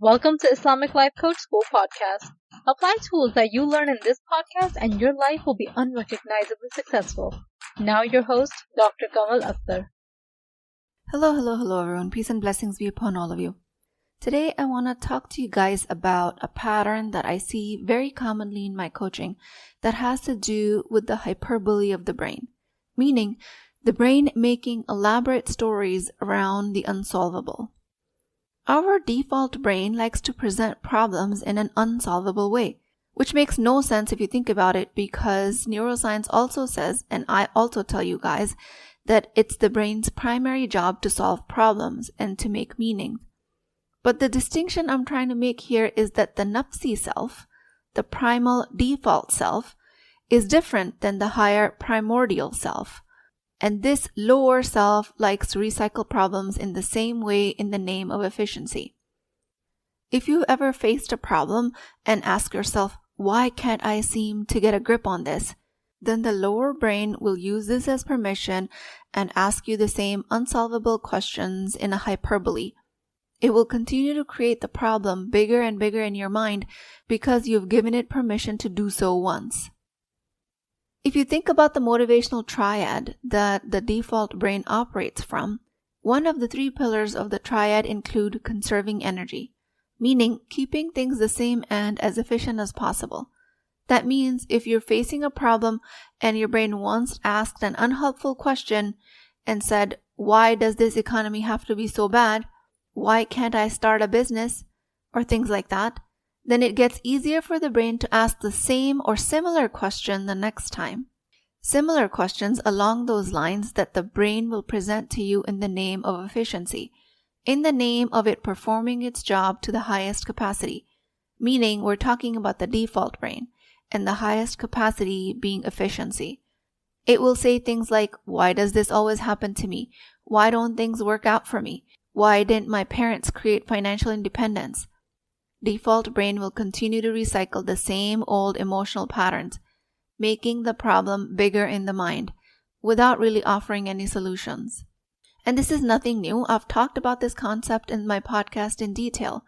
Welcome to Islamic Life Coach School podcast. Apply tools that you learn in this podcast and your life will be unrecognizably successful. Now your host, Dr. Kamal Akhtar. Hello everyone. Peace and blessings be upon all of you. Today I want to talk to you guys about a pattern that I see very commonly in my coaching that has to do with the hyperbole of the brain, meaning the brain making elaborate stories around the unsolvable. Our default brain likes to present problems in an unsolvable way, which makes no sense if you think about it, because neuroscience also says, and I also tell you guys, that it's the brain's primary job to solve problems and to make meaning. But the distinction I'm trying to make here is that the nafsi self, the primal default self, is different than the higher primordial self. And this lower self likes to recycle problems in the same way in the name of efficiency. If you ever faced a problem and ask yourself, why can't I seem to get a grip on this? Then the lower brain will use this as permission and ask you the same unsolvable questions in a hyperbole. It will continue to create the problem bigger and bigger in your mind because you've given it permission to do so once. If you think about the motivational triad that the default brain operates from, one of the three pillars of the triad include conserving energy, meaning keeping things the same and as efficient as possible. That means if you're facing a problem and your brain once asked an unhelpful question and said, why does this economy have to be so bad? Why can't I start a business? Or things like that, then it gets easier for the brain to ask the same or similar question the next time. Similar questions along those lines that the brain will present to you in the name of efficiency, in the name of it performing its job to the highest capacity, meaning we're talking about the default brain, and the highest capacity being efficiency. It will say things like, why does this always happen to me? Why don't things work out for me? Why didn't my parents create financial independence? Default brain will continue to recycle the same old emotional patterns, making the problem bigger in the mind without really offering any solutions. And this is nothing new. I've talked about this concept in my podcast in detail.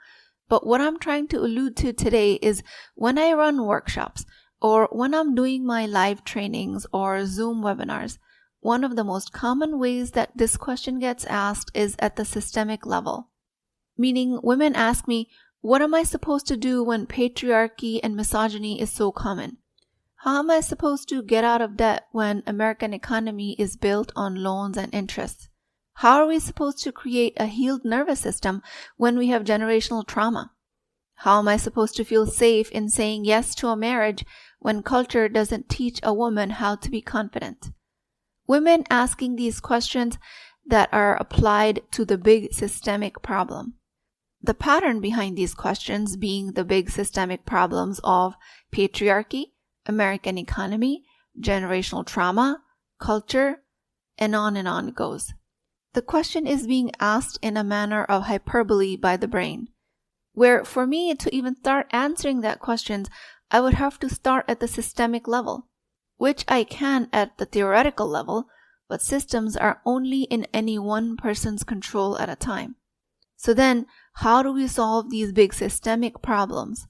But what I'm trying to allude to today is when I run workshops or when I'm doing my live trainings or Zoom webinars, one of the most common ways that this question gets asked is at the systemic level. Meaning women ask me, what am I supposed to do when patriarchy and misogyny is so common? How am I supposed to get out of debt when American economy is built on loans and interests? How are we supposed to create a healed nervous system when we have generational trauma? How am I supposed to feel safe in saying yes to a marriage when culture doesn't teach a woman how to be confident? Women asking these questions that are applied to the big systemic problem. The pattern behind these questions being the big systemic problems of patriarchy, American economy, generational trauma, culture, and on it goes. The question is being asked in a manner of hyperbole by the brain, where for me to even start answering that question, I would have to start at the systemic level, which I can at the theoretical level, but systems are only in any one person's control at a time. So then, how do we solve these big systemic problems?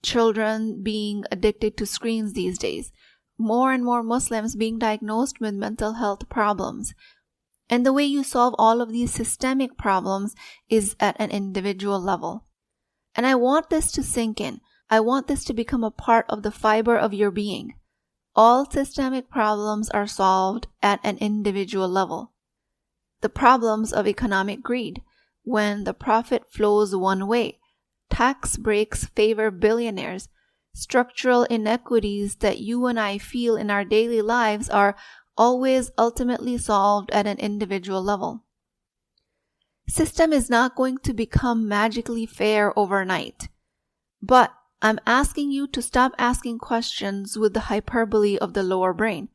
Children being addicted to screens these days, more and more Muslims being diagnosed with mental health problems. And the way you solve all of these systemic problems is at an individual level. And I want this to sink in. I want this to become a part of the fiber of your being. All systemic problems are solved at an individual level. The problems of economic greed, when the profit flows one way, tax breaks favor billionaires, structural inequities that you and I feel in our daily lives are always ultimately solved at an individual level. System is not going to become magically fair overnight, but I'm asking you to stop asking questions with the hyperbole of the lower brain,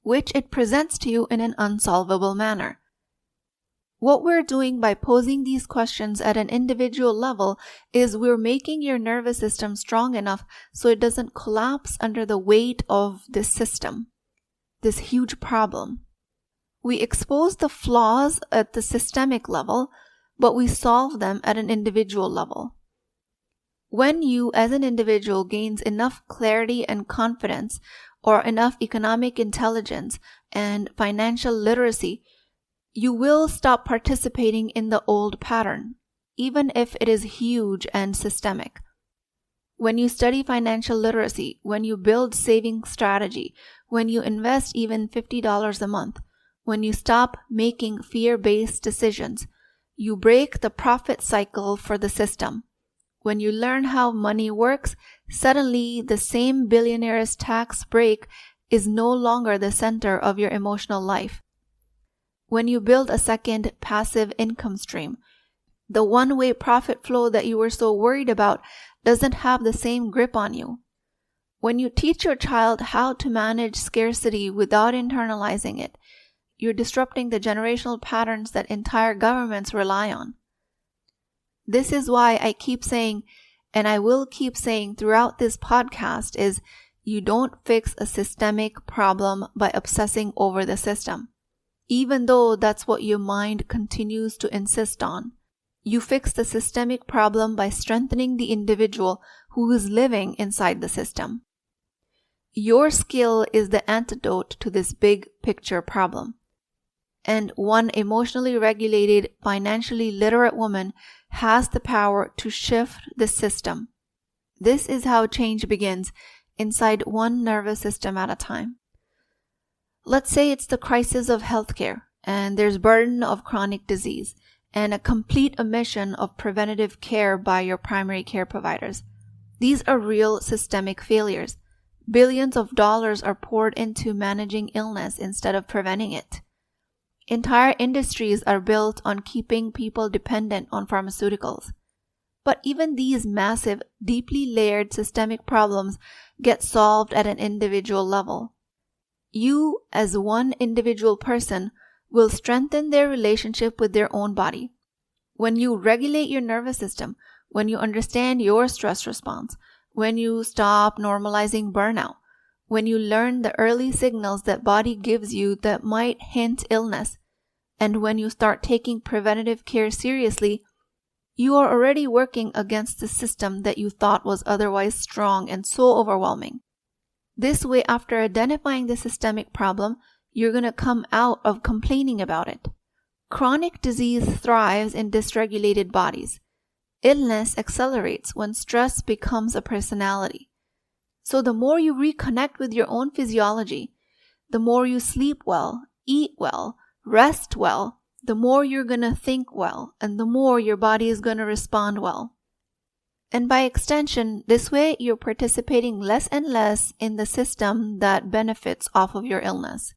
which it presents to you in an unsolvable manner. What we're doing by posing these questions at an individual level is we're making your nervous system strong enough so it doesn't collapse under the weight of this system, this huge problem. We expose the flaws at the systemic level, but we solve them at an individual level. When you as an individual gains enough clarity and confidence or enough economic intelligence and financial literacy, you will stop participating in the old pattern, even if it is huge and systemic. When you study financial literacy, when you build saving strategy, when you invest even $50 a month, when you stop making fear-based decisions, you break the profit cycle for the system. When you learn how money works, suddenly the same billionaire's tax break is no longer the center of your emotional life. When you build a second passive income stream, the one-way profit flow that you were so worried about doesn't have the same grip on you. When you teach your child how to manage scarcity without internalizing it, you're disrupting the generational patterns that entire governments rely on. This is why I keep saying, and I will keep saying throughout this podcast, is you don't fix a systemic problem by obsessing over the system, even though that's what your mind continues to insist on. You fix the systemic problem by strengthening the individual who is living inside the system. Your skill is the antidote to this big picture problem. And one emotionally regulated, financially literate woman has the power to shift the system. This is how change begins, inside one nervous system at a time. Let's say it's the crisis of healthcare, and there's burden of chronic disease, and a complete omission of preventative care by your primary care providers. These are real systemic failures. Billions of dollars are poured into managing illness instead of preventing it. Entire industries are built on keeping people dependent on pharmaceuticals. But even these massive, deeply layered systemic problems get solved at an individual level. You, as one individual person, will strengthen their relationship with their own body. When you regulate your nervous system, when you understand your stress response, when you stop normalizing burnout, when you learn the early signals that body gives you that might hint illness, and when you start taking preventative care seriously, you are already working against the system that you thought was otherwise strong and so overwhelming. This way, after identifying the systemic problem, you're going to come out of complaining about it. Chronic disease thrives in dysregulated bodies. Illness accelerates when stress becomes a personality. So the more you reconnect with your own physiology, the more you sleep well, eat well, rest well, the more you're going to think well, and the more your body is going to respond well. And by extension, this way you're participating less and less in the system that benefits off of your illness.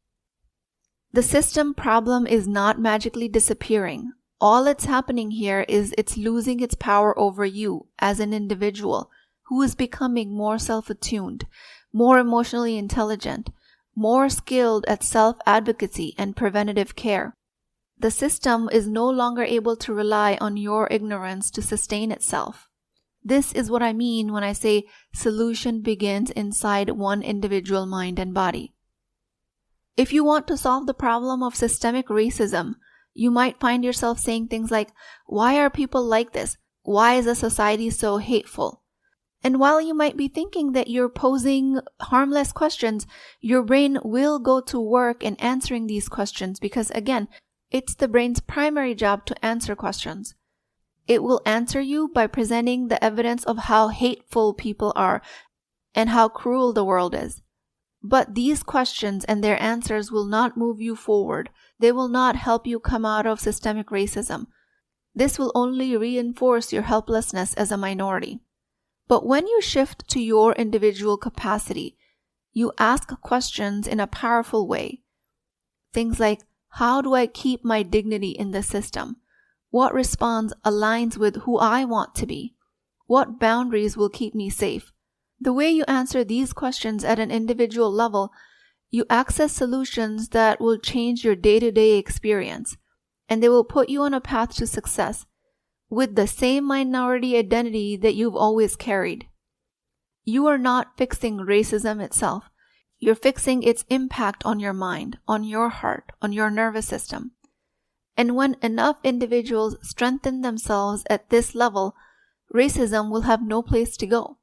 The system problem is not magically disappearing. All that's happening here is it's losing its power over you as an individual who is becoming more self-attuned, more emotionally intelligent, more skilled at self-advocacy and preventative care. The system is no longer able to rely on your ignorance to sustain itself. This is what I mean when I say solution begins inside one individual mind and body. If you want to solve the problem of systemic racism, you might find yourself saying things like, why are people like this? Why is the society so hateful? And while you might be thinking that you're posing harmless questions, your brain will go to work in answering these questions because, again, it's the brain's primary job to answer questions. It will answer you by presenting the evidence of how hateful people are and how cruel the world is. But these questions and their answers will not move you forward. They will not help you come out of systemic racism. This will only reinforce your helplessness as a minority. But when you shift to your individual capacity, you ask questions in a powerful way. Things like, how do I keep my dignity in the system? What response aligns with who I want to be? What boundaries will keep me safe? The way you answer these questions at an individual level, you access solutions that will change your day-to-day experience, and they will put you on a path to success with the same minority identity that you've always carried. You are not fixing racism itself. You're fixing its impact on your mind, on your heart, on your nervous system. And when enough individuals strengthen themselves at this level, racism will have no place to go.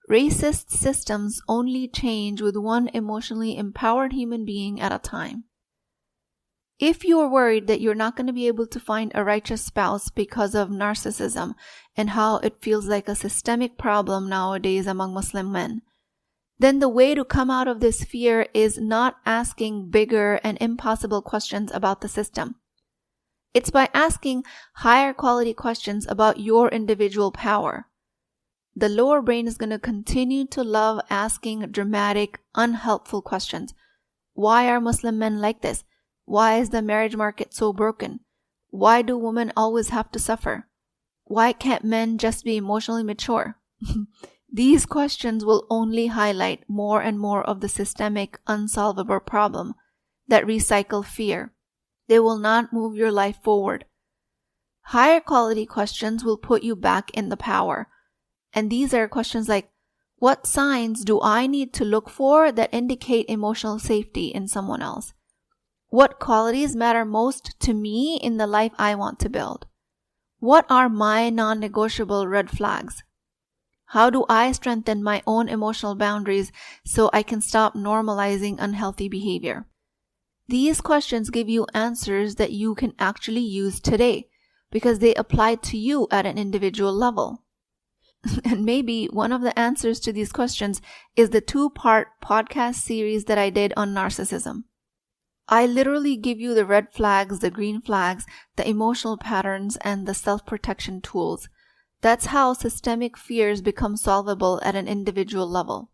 Racist systems only change with one emotionally empowered human being at a time. If you're worried that you're not going to be able to find a righteous spouse because of narcissism and how it feels like a systemic problem nowadays among Muslim men, then the way to come out of this fear is not asking bigger and impossible questions about the system. It's by asking higher quality questions about your individual power. The lower brain is going to continue to love asking dramatic, unhelpful questions. Why are Muslim men like this? Why is the marriage market so broken? Why do women always have to suffer? Why can't men just be emotionally mature? These questions will only highlight more and more of the systemic, unsolvable problem that recycle fear. They will not move your life forward. Higher quality questions will put you back in the power. And these are questions like, what signs do I need to look for that indicate emotional safety in someone else? What qualities matter most to me in the life I want to build? What are my non-negotiable red flags? How do I strengthen my own emotional boundaries so I can stop normalizing unhealthy behavior? These questions give you answers that you can actually use today because they apply to you at an individual level. And maybe one of the answers to these questions is the 2-part podcast series that I did on narcissism. I literally give you the red flags, the green flags, the emotional patterns, and the self-protection tools. That's how systemic fears become solvable at an individual level.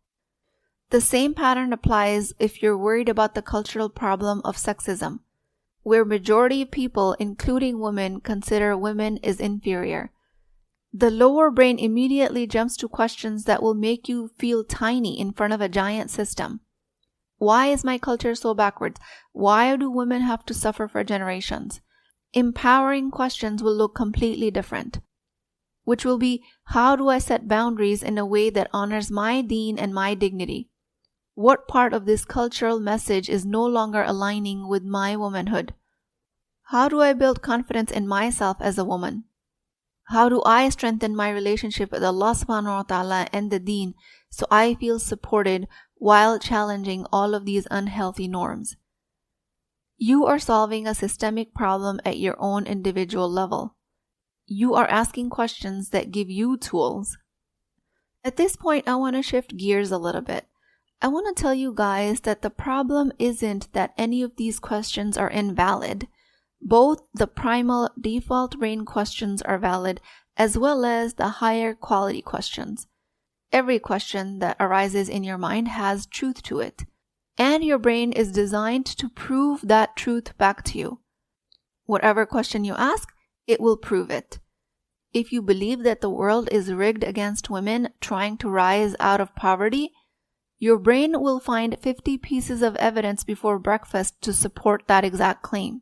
The same pattern applies if you're worried about the cultural problem of sexism, where majority of people, including women, consider women as inferior. The lower brain immediately jumps to questions that will make you feel tiny in front of a giant system. Why is my culture so backwards? Why do women have to suffer for generations? Empowering questions will look completely different, which will be, how do I set boundaries in a way that honors my deen and my dignity? What part of this cultural message is no longer aligning with my womanhood? How do I build confidence in myself as a woman? How do I strengthen my relationship with Allah subhanahu wa ta'ala and the deen so I feel supported while challenging all of these unhealthy norms? You are solving a systemic problem at your own individual level. You are asking questions that give you tools. At this point, I want to shift gears a little bit. I want to tell you guys that the problem isn't that any of these questions are invalid. Both the primal default brain questions are valid, as well as the higher quality questions. Every question that arises in your mind has truth to it, and your brain is designed to prove that truth back to you. Whatever question you ask, it will prove it. If you believe that the world is rigged against women trying to rise out of poverty, your brain will find 50 pieces of evidence before breakfast to support that exact claim.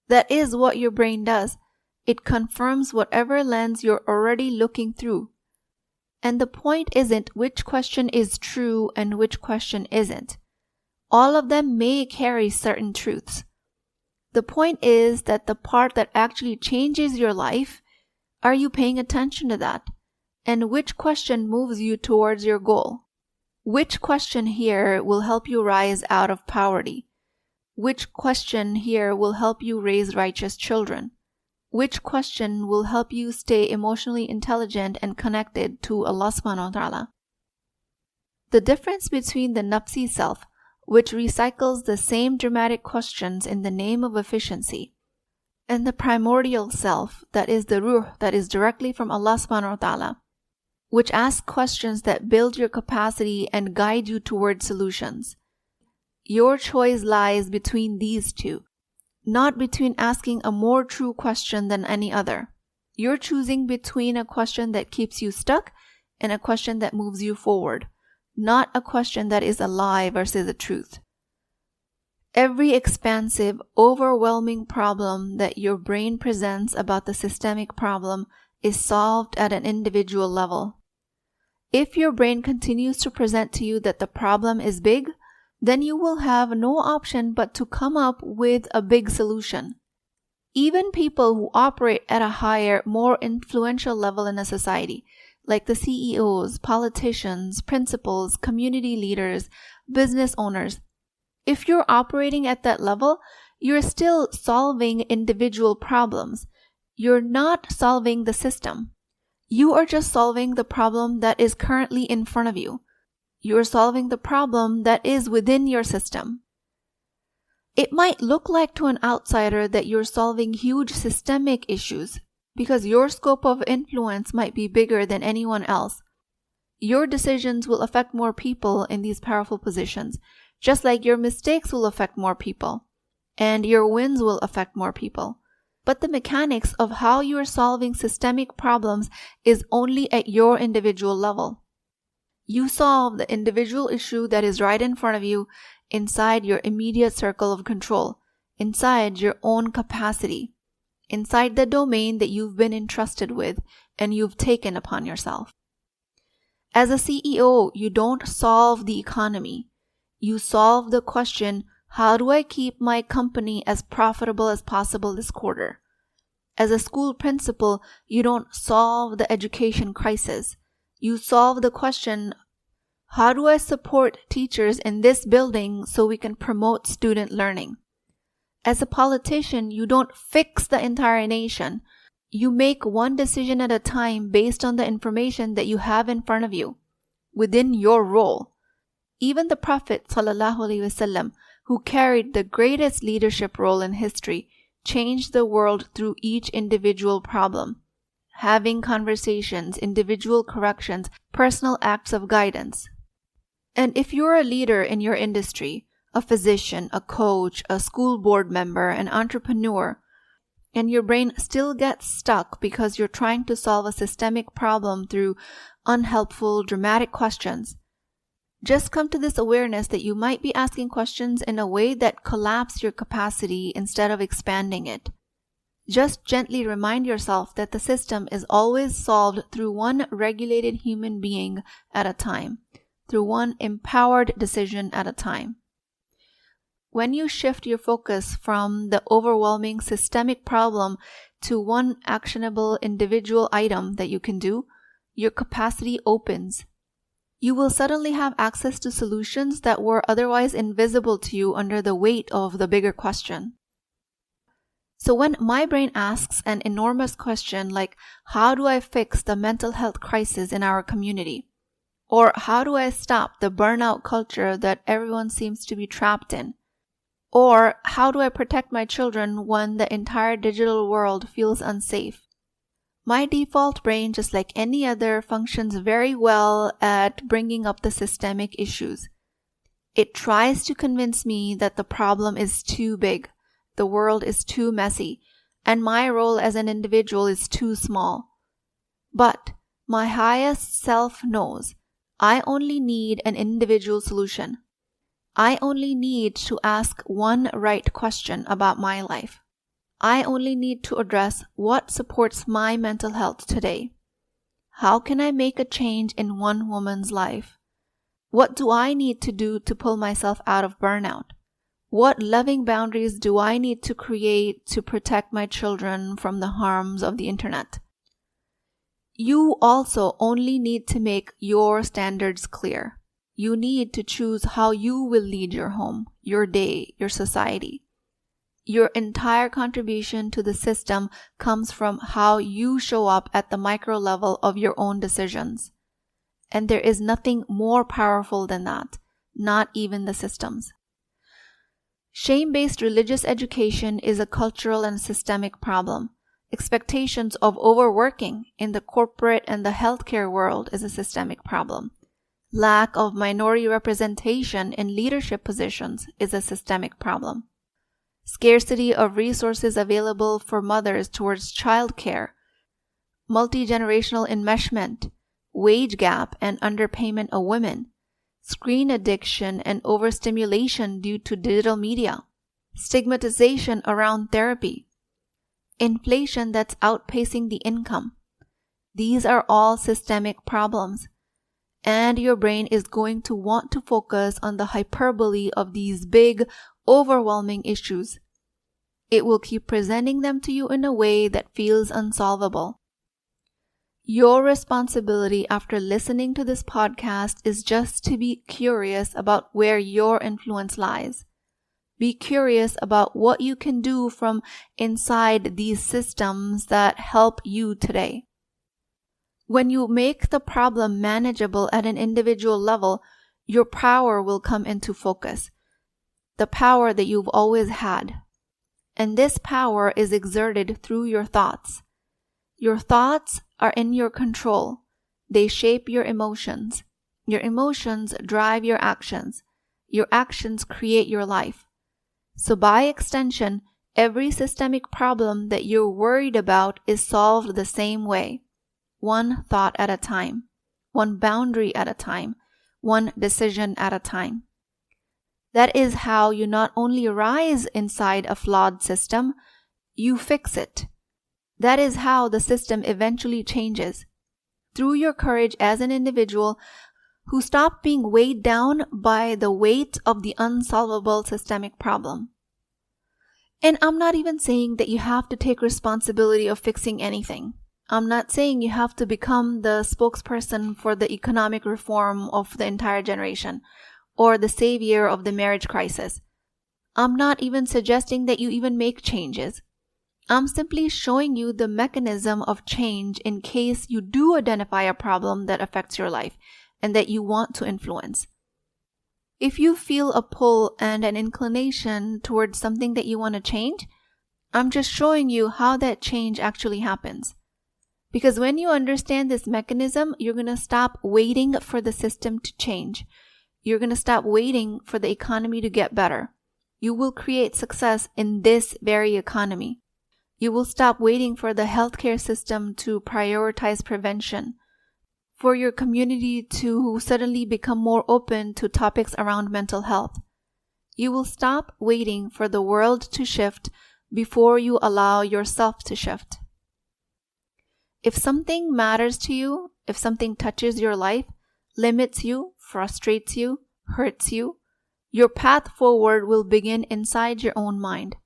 That is what your brain does. It confirms whatever lens you're already looking through. And the point isn't which question is true and which question isn't. All of them may carry certain truths. The point is that the part that actually changes your life, are you paying attention to that? And which question moves you towards your goal? Which question here will help you rise out of poverty? Which question here will help you raise righteous children? Which question will help you stay emotionally intelligent and connected to Allah subhanahu wa ta'ala? The difference between the nafsi self, which recycles the same dramatic questions in the name of efficiency, and the primordial self, that is the ruh, that is directly from Allah subhanahu wa ta'ala, which asks questions that build your capacity and guide you towards solutions. Your choice lies between these two, not between asking a more true question than any other. You're choosing between a question that keeps you stuck and a question that moves you forward, not a question that is a lie versus a truth. Every expansive, overwhelming problem that your brain presents about the systemic problem is solved at an individual level. If your brain continues to present to you that the problem is big, then you will have no option but to come up with a big solution. Even people who operate at a higher, more influential level in a society, like the CEOs, politicians, principals, community leaders, business owners, if you're operating at that level, you're still solving individual problems. You're not solving the system. You are just solving the problem that is currently in front of you. You're solving the problem that is within your system. It might look like to an outsider that you're solving huge systemic issues because your scope of influence might be bigger than anyone else. Your decisions will affect more people in these powerful positions, just like your mistakes will affect more people, and your wins will affect more people. But the mechanics of how you are solving systemic problems is only at your individual level. You solve the individual issue that is right in front of you inside your immediate circle of control, inside your own capacity, inside the domain that you've been entrusted with and you've taken upon yourself. As a CEO, you don't solve the economy. You solve the question, how do I keep my company as profitable as possible this quarter? As a school principal, you don't solve the education crisis. You solve the question, how do I support teachers in this building so we can promote student learning? As a politician, you don't fix the entire nation. You make one decision at a time based on the information that you have in front of you, within your role. Even the Prophet ﷺ, who carried the greatest leadership role in history, changed the world through each individual problem, having conversations, individual corrections, personal acts of guidance. And if you're a leader in your industry, a physician, a coach, a school board member, an entrepreneur, and your brain still gets stuck because you're trying to solve a systemic problem through unhelpful, dramatic questions, just come to this awareness that you might be asking questions in a way that collapse your capacity instead of expanding it. Just gently remind yourself that the system is always solved through one regulated human being at a time, through one empowered decision at a time. When you shift your focus from the overwhelming systemic problem to one actionable individual item that you can do, your capacity opens. You will suddenly have access to solutions that were otherwise invisible to you under the weight of the bigger question. So when my brain asks an enormous question like, how do I fix the mental health crisis in our community? Or how do I stop the burnout culture that everyone seems to be trapped in? Or how do I protect my children when the entire digital world feels unsafe? My default brain, just like any other, functions very well at bringing up the systemic issues. It tries to convince me that the problem is too big, the world is too messy, and my role as an individual is too small. But my highest self knows I only need an individual solution. I only need to ask one right question about my life. I only need to address what supports my mental health today. How can I make a change in one woman's life? What do I need to do to pull myself out of burnout? What loving boundaries do I need to create to protect my children from the harms of the internet? You also only need to make your standards clear. You need to choose how you will lead your home, your day, your society. Your entire contribution to the system comes from how you show up at the micro level of your own decisions. And there is nothing more powerful than that, not even the systems. Shame-based religious education is a cultural and systemic problem. Expectations of overworking in the corporate and the healthcare world is a systemic problem. Lack of minority representation in leadership positions is a systemic problem. Scarcity of resources available for mothers towards childcare, multi-generational enmeshment, wage gap and underpayment of women, screen addiction and overstimulation due to digital media, stigmatization around therapy, inflation that's outpacing the income. These are all systemic problems, and your brain is going to want to focus on the hyperbole of these big, overwhelming issues. it will keep presenting them to you in a way that feels unsolvable. Your responsibility after listening to this podcast is just to be curious about where your influence lies. Be curious about what you can do from inside these systems that help you today. When you make the problem manageable at an individual level, your power will come into focus. The power that you've always had. And this power is exerted through your thoughts. Your thoughts are in your control. They shape your emotions. Your emotions drive your actions. Your actions create your life. So by extension, every systemic problem that you're worried about is solved the same way. One thought at a time. One boundary at a time. One decision at a time. That is how you not only rise inside a flawed system, you fix it. That is how the system eventually changes. Through your courage as an individual who stop being weighed down by the weight of the unsolvable systemic problem. And I'm not even saying that you have to take responsibility of fixing anything. I'm not saying you have to become the spokesperson for the economic reform of the entire generation or the savior of the marriage crisis. I'm not even suggesting that you even make changes. I'm simply showing you the mechanism of change in case you do identify a problem that affects your life and that you want to influence. If you feel a pull and an inclination towards something that you want to change, I'm just showing you how that change actually happens. Because when you understand this mechanism, you're going to stop waiting for the system to change. You're going to stop waiting for the economy to get better. You will create success in this very economy. You will stop waiting for the healthcare system to prioritize prevention, for your community to suddenly become more open to topics around mental health. You will stop waiting for the world to shift before you allow yourself to shift. If something matters to you, if something touches your life, limits you, frustrates you, hurts you, your path forward will begin inside your own mind.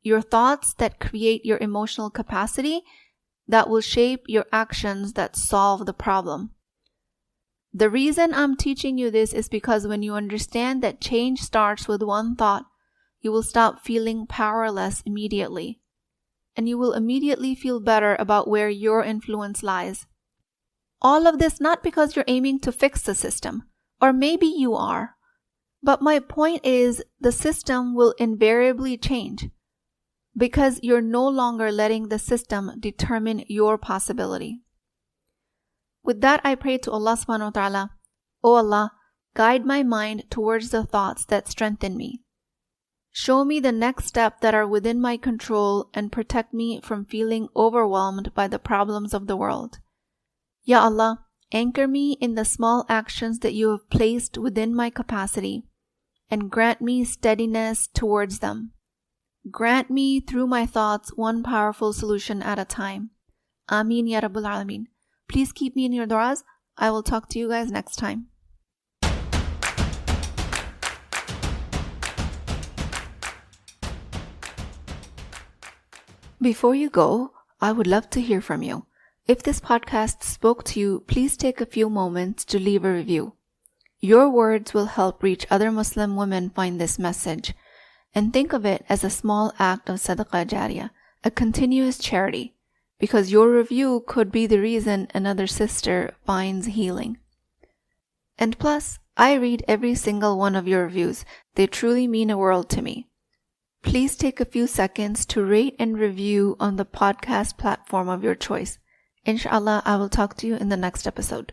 Your thoughts that create your emotional capacity that will shape your actions that solve the problem. The reason I'm teaching you this is because when you understand that change starts with one thought, you will stop feeling powerless immediately. And you will immediately feel better about where your influence lies. All of this not because you're aiming to fix the system, or maybe you are. But my point is the system will invariably change because you're no longer letting the system determine your possibility. With that, I pray to Allah subhanahu wa ta'ala, O Allah, guide my mind towards the thoughts that strengthen me. Show me the next step that are within my control and protect me from feeling overwhelmed by the problems of the world. Ya Allah, anchor me in the small actions that you have placed within my capacity and grant me steadiness towards them. Grant me through my thoughts one powerful solution at a time. Ameen Ya Rabbul Alameen. Please keep me in your du'as. I will talk to you guys next time. Before you go, I would love to hear from you. If this podcast spoke to you, please take a few moments to leave a review. Your words will help reach other Muslim women find this message. And think of it as a small act of sadaqah jariyah, a continuous charity, because your review could be the reason another sister finds healing. And plus, I read every single one of your reviews. They truly mean a world to me. Please take a few seconds to rate and review on the podcast platform of your choice. Inshallah, I will talk to you in the next episode.